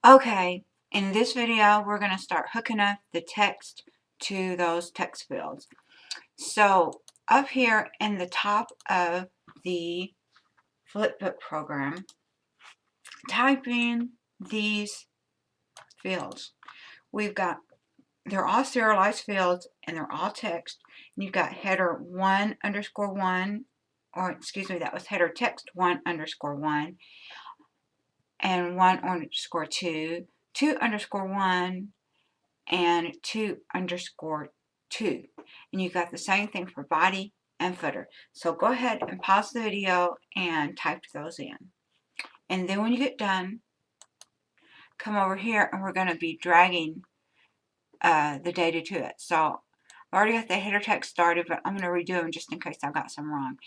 Okay, in this video, we're going to start hooking up the text to those text fields. So up here in the top of the FlipBook program, type in these fields. They're all serialized fields and they're all text. And you've got header 1_1, or excuse me, that was header text 1_1, and 1_2, 2_1, and 2_2. And you got the same thing for body and footer. So go ahead and pause the video and type those in. And then when you get done, come over here and we're going to be dragging the data to it. So I already got the header text started, but I'm going to redo them just in case I got some wrong.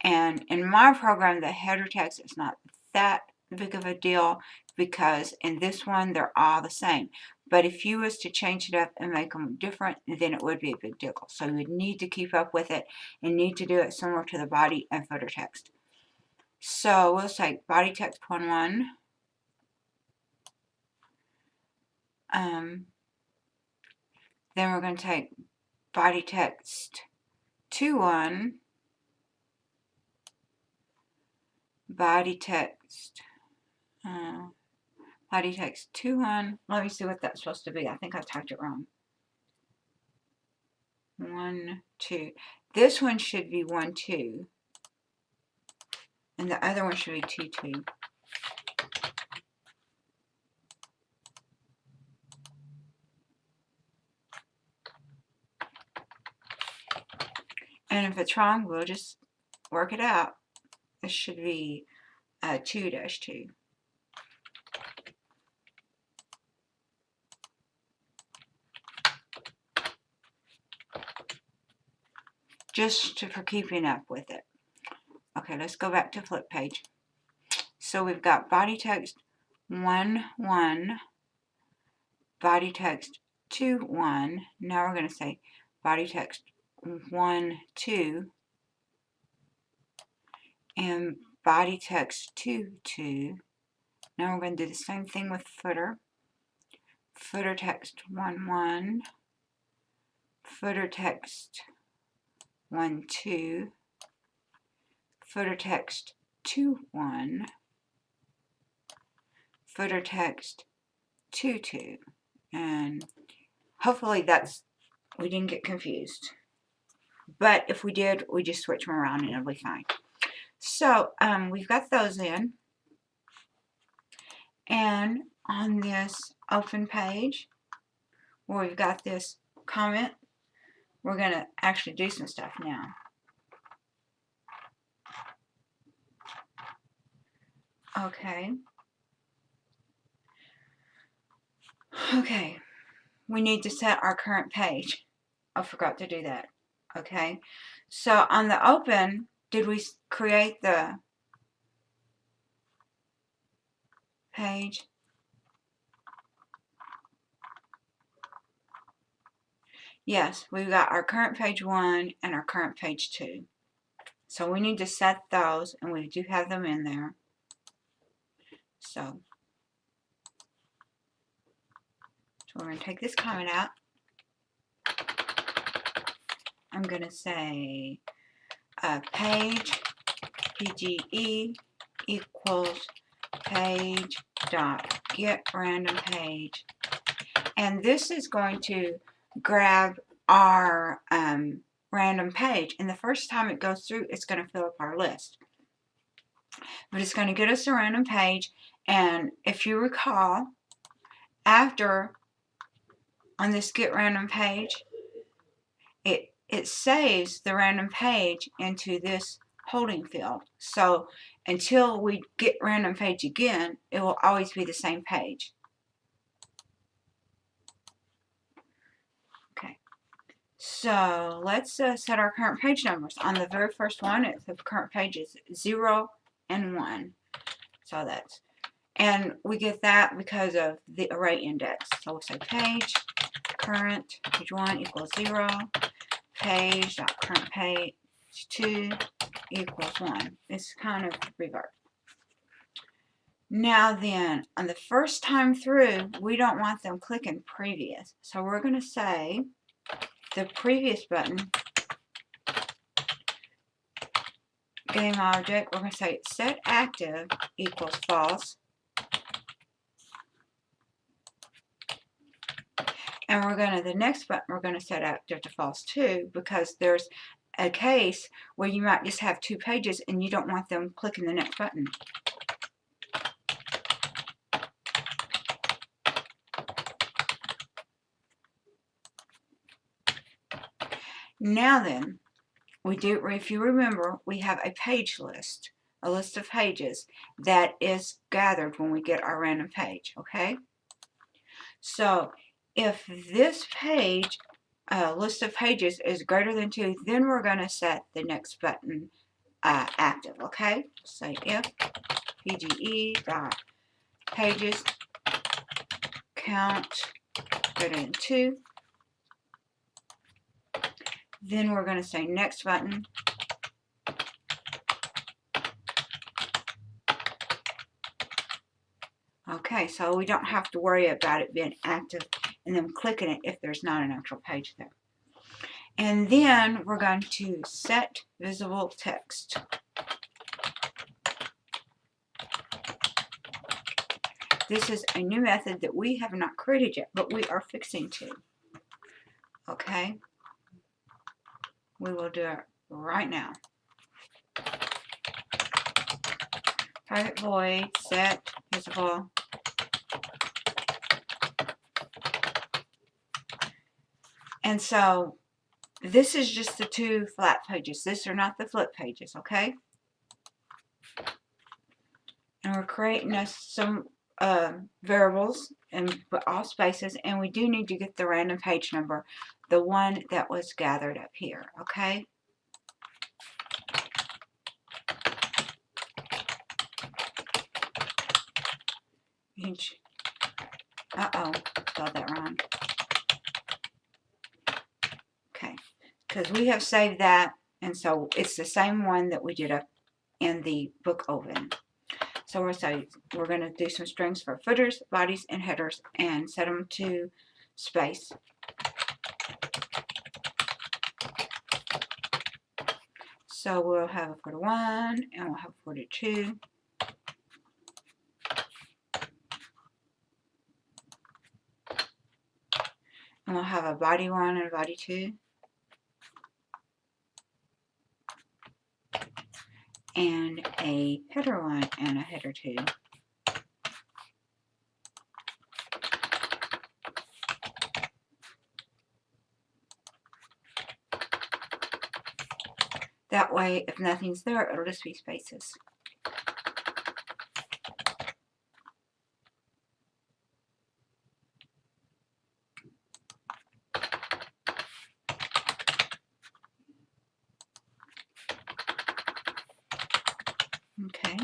And in my program, the header text is not that big of a deal because in this one, they're all the same. But if you was to change it up and make them different, then it would be a big deal. So you would need to keep up with it and need to do it similar to the body and footer text. So we'll say body text 1:1. Then we're going to take body text 2:1. Body text 2:1. Let me see what that's supposed to be. I think I typed it wrong. 1:2. This one should be 1:2, and the other one should be 2:2. And if it's wrong, we'll just work it out. This should be 2-2. Just for keeping up with it. Okay, let's go back to flip page. So we've got body text 1:1, body text 2:1. Now we're going to say body text 1:2, and body text 2:2. Now we're going to do the same thing with footer. Footer text 1:1, footer text 1:2, footer text 2:1, footer text 2:2, and hopefully we didn't get confused. But if we did, we just switch them around and it'll be fine. So we've got those in, and on this open page where we've got this comment, we're going to actually do some stuff now. Okay, we need to set our current page. I forgot to do that. Okay, so on the open, did we create the page? Yes, we've got our current page 1 and our current page 2. So we need to set those, and we do have them in there. So we're going to take this comment out. I'm going to say page PGE equals page dot get random page, and this is going to grab our random page, and the first time it goes through, it's going to fill up our list, but it's going to get us a random page. And if you recall, after on this get random page, it saves the random page into this holding field. So until we get random page again, it will always be the same page. Okay, so let's set our current page numbers. On the very first one, the current page is 0 and 1. So that's, and we get that because of the array index. So we'll say page current page 1 equals 0. Page dot current page 2 equals 1. It's kind of reversed. Now then, on the first time through, we don't want them clicking previous. So we're going to say the previous button, game object, we're going to say set active equals false. And we're going to, the next button, we're going to set active to false too, because there's a case where you might just have 2 pages and you don't want them clicking the next button. Now then, we do, if you remember, we have a page list, a list of pages that is gathered when we get our random page, okay? So if this page, list of pages is greater than 2, then we're going to set the next button active, okay? So if pge dot pages count greater than 2, then we're going to say next button. Okay, so we don't have to worry about it being active and then clicking it if there's not an actual page there. And then we're going to set visible text. This is a new method that we have not created yet, but we are fixing to. Okay? We will do it right now. Private void set visible. And so this is just the 2 flat pages. These are not the flip pages, okay? And we're creating us some variables and all spaces, and we do need to get the random page number, the one that was gathered up here, okay? Uh-oh, spelled that wrong. Okay, because we have saved that, and so it's the same one that we did up in the book oven. So we're going to do some strings for footers, bodies, and headers, and set them to space. So we'll have a footer 1, and we'll have a footer 2. And we'll have a body 1 and a body 2. And a header 1 and a header 2. That way, if nothing's there, it'll just be spaces. Okay.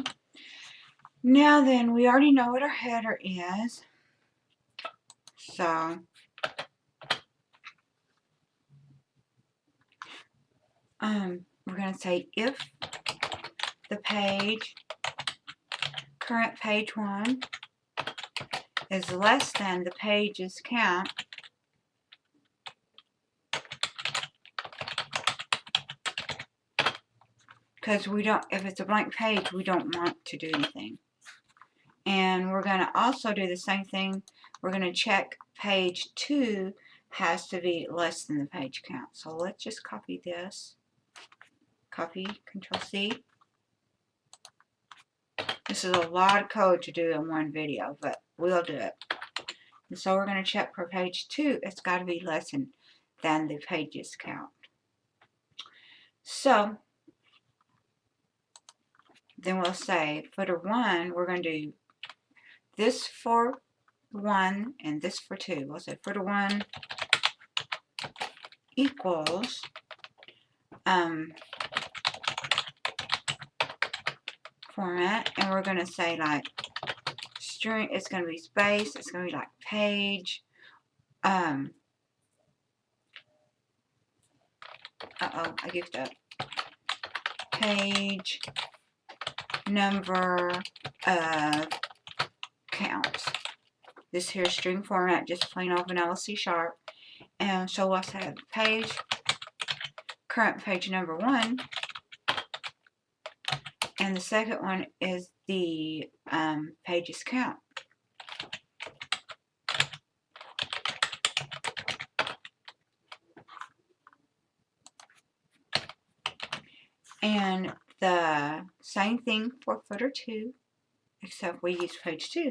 Now then, we already know what our header is. So, we're going to say if the page, current page 1, is less than the pages count, because we don't, if it's a blank page, we don't want to do anything. And we're going to also do the same thing. We're going to check page 2 has to be less than the page count. So let's just copy this. Copy, Control C. This is a lot of code to do in one video, but we'll do it. And so we're going to check for page 2. It's got to be less than the pages count. So then we'll say footer 1, we're going to do this for 1 and this for 2. We'll say footer 1 equals format, and we're going to say like string, it's going to be space, it's going to be like page, uh-oh, I goofed up, page number of counts. This here is string format, just plain old vanilla C#. And so let's have page, current page number 1. And the second one is the pages count. And the same thing for footer 2, except we use page 2.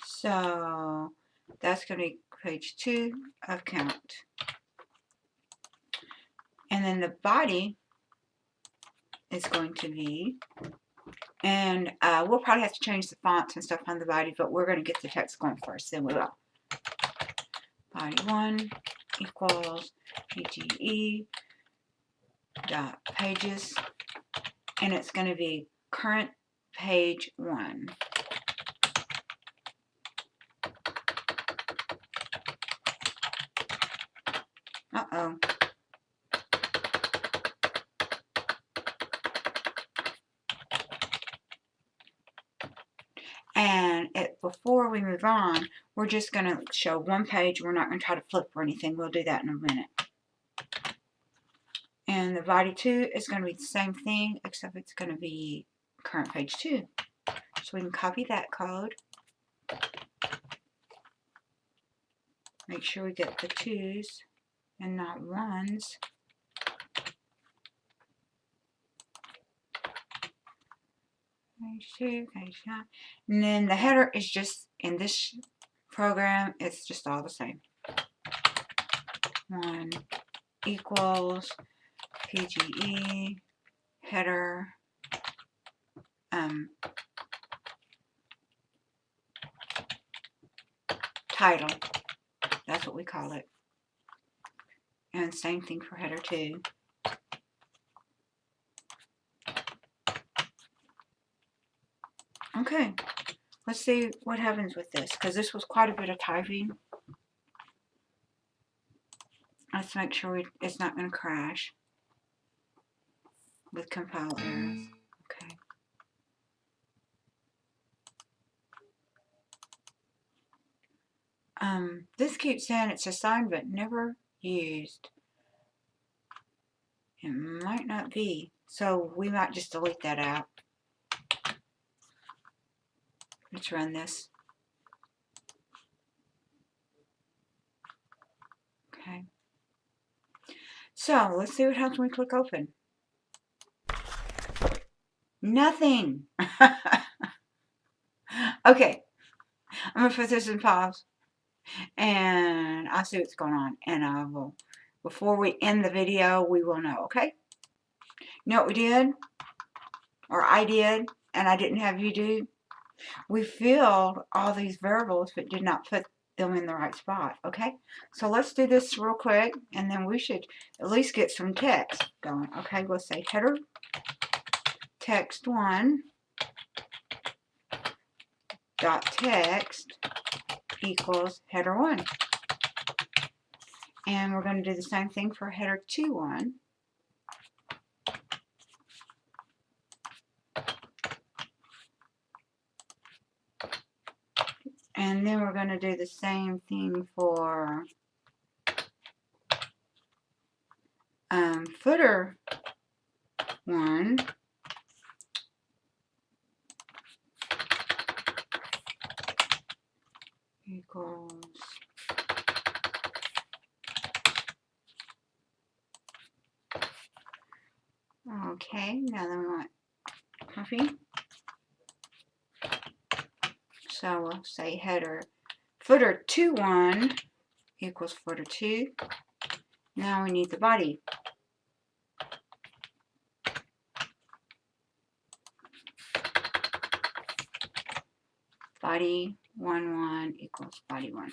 So that's going to be page 2 of count. And then the body is going to be, and we'll probably have to change the fonts and stuff on the body, but we're going to get the text going first, then we will. Body 1 equals PGE dot pages, and it's going to be current page 1. Uh-oh. And before we move on, we're just going to show one page. We're not going to try to flip or anything. We'll do that in a minute. And the body 2 is going to be the same thing, except it's going to be current page 2. So we can copy that code. Make sure we get the 2s and not 1s. Page 2, page 9. And then the header is just, in this program, it's just all the same. 1 equals PGE header title. That's what we call it. And same thing for header 2. Okay, let's see what happens with this, because this was quite a bit of typing. Let's make sure it's not going to crash with compile errors. Okay. This keeps saying it's assigned but never used. It might not be, so we might just delete that out. Let's run this. Okay. So let's see what happens when we click open. Nothing. Okay. I'm going to put this in pause. And I'll see what's going on. And I will, before we end the video, we will know, okay? You know what we did? Or I did, and I didn't have you do? We filled all these variables, but did not put them in the right spot, okay? So let's do this real quick, and then we should at least get some text going, okay? We'll say header text 1 dot text equals header 1. And we're going to do the same thing for header 2.1. And then we're going to do the same thing for footer 1 equals okay. Now then we want copy. So we'll say header footer 2.1 equals footer 2. Now we need the body. Body 1.1 equals body 1.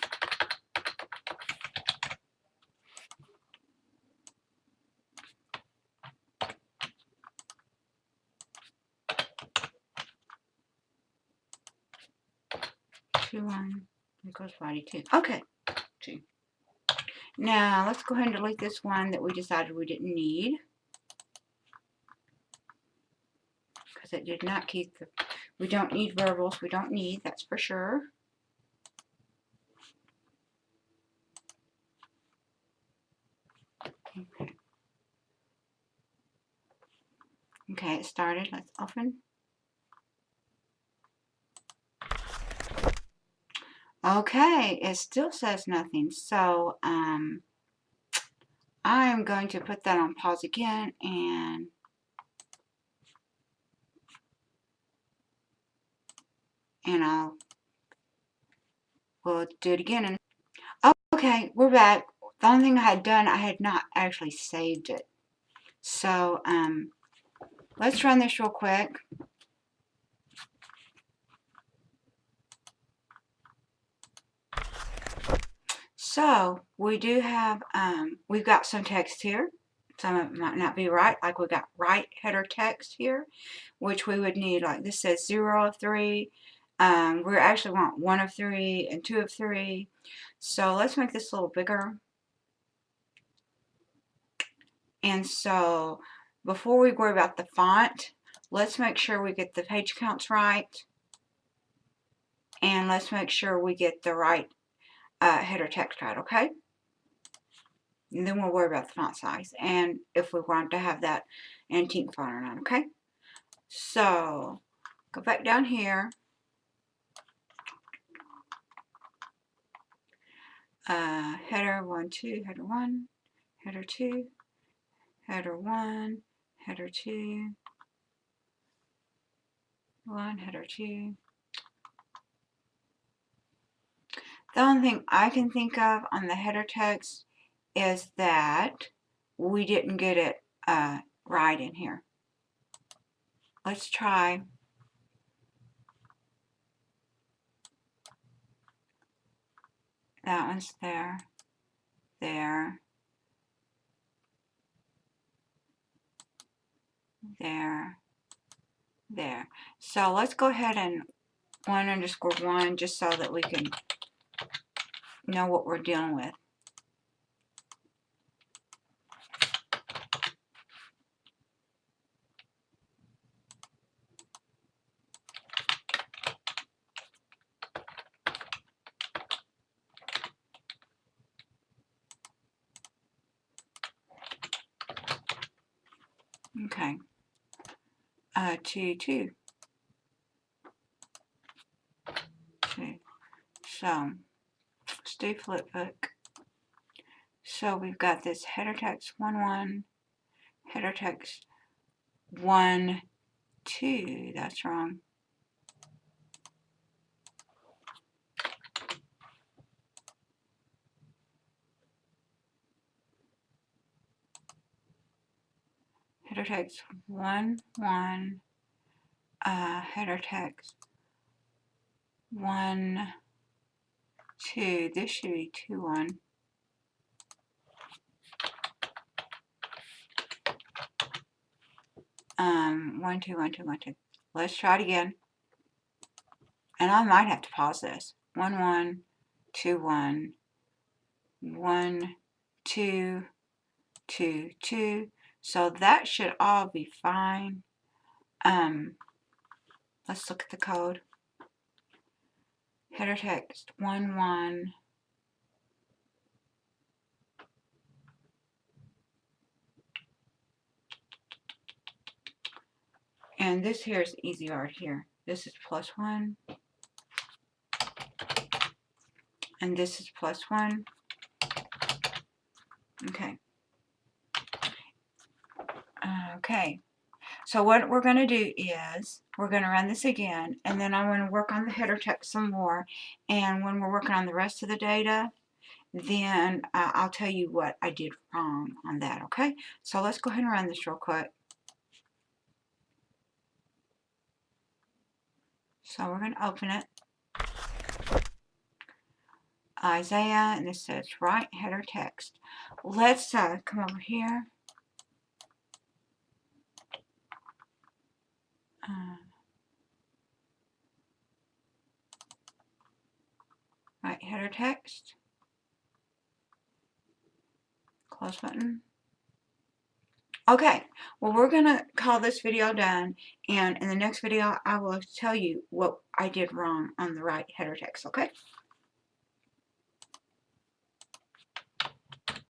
Equals body 2. Okay. 2. Now let's go ahead and delete this one that we decided we didn't need, because it did not keep the, we don't need verbals, we don't need, that's for sure. Okay. Okay, it started. Let's open. Okay, it still says nothing. So I'm going to put that on pause again and we'll do it again. And okay, we're back. The only thing I had done, I had not actually saved it. So let's run this real quick. So we do have, we've got some text here. Some of it might not be right, like we got right header text here, which we would need, like this says 0 of 3. We actually want 1 of 3 and 2 of 3. So let's make this a little bigger. And so before we worry about the font, let's make sure we get the page counts right. And let's make sure we get the right header text right, okay? And then we'll worry about the font size and if we want to have that antique font or not, okay? So go back down here. Header 1, 2, header 1, header 2, header 1, header 2, 1, header 2. The only thing I can think of on the header text is that we didn't get it right in here. Let's try. That one's there, there, there, there. So let's go ahead and 1_1 just so that we can know what we're dealing with. Okay. 2, 2. 2. So let's do FlipBook. So we've got this header text 1, 1, header text 1, 2. That's wrong. Header text 1, 1. Header text 1, 2. This should be 2, 1. One, two, 1, 2, 1, 2. Let's try it again. And I might have to pause this. 1, 1, 2, 1, 1, 2, 2, 2. So that should all be fine. Let's look at the code. Header text 1, 1. And this here is easy right here. This is +1. And this is +1. Okay. Okay. So what we're going to do is we're going to run this again, and then I'm going to work on the header text some more. And when we're working on the rest of the data, then I'll tell you what I did wrong on that, okay? So let's go ahead and run this real quick. So we're going to open it. Isaiah, and this says right header text. Let's come over here. Right header text. Close button. Okay, well, we're going to call this video done, and in the next video, I will tell you what I did wrong on the right header text, okay?